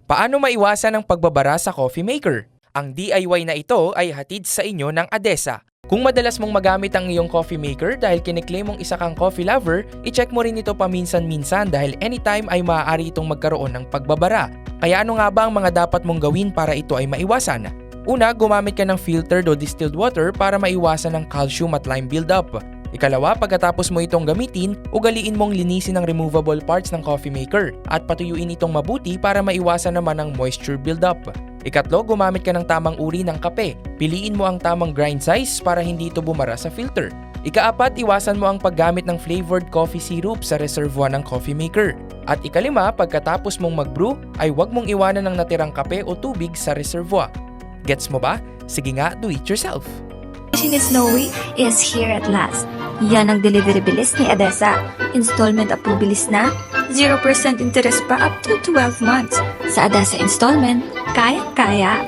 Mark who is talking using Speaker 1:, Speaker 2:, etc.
Speaker 1: Paano maiwasan ang pagbabara sa coffee maker? Ang DIY na ito ay hatid sa inyo ng ADESA. Kung madalas mong magamit ang iyong coffee maker dahil kiniklaim mong isa kang coffee lover, i-check mo rin ito paminsan-minsan dahil anytime ay maaari itong magkaroon ng pagbabara. Kaya ano nga ba ang mga dapat mong gawin para ito ay maiwasan? Una, gumamit ka ng filtered o distilled water para maiwasan ang calcium at lime buildup. Ikalawa, pagkatapos mo itong gamitin, ugaliin mong linisin ang removable parts ng coffee maker at patuyuin itong mabuti para maiwasan naman ang moisture buildup. Ikatlo, gumamit ka ng tamang uri ng kape. Piliin mo ang tamang grind size para hindi ito bumara sa filter. Ikaapat, iwasan mo ang paggamit ng flavored coffee syrup sa reservoir ng coffee maker. At ikalima, pagkatapos mong mag-brew, ay huwag mong iwanan ng natirang kape o tubig sa reservoir. Gets mo ba? Sige nga, do it yourself!
Speaker 2: Ni Snowy is here at last. Yan ang delivery bilis ni ADESA. Installment approved bilis na, 0% interest pa up to 12 months. Sa ADESA installment, kaya-kaya.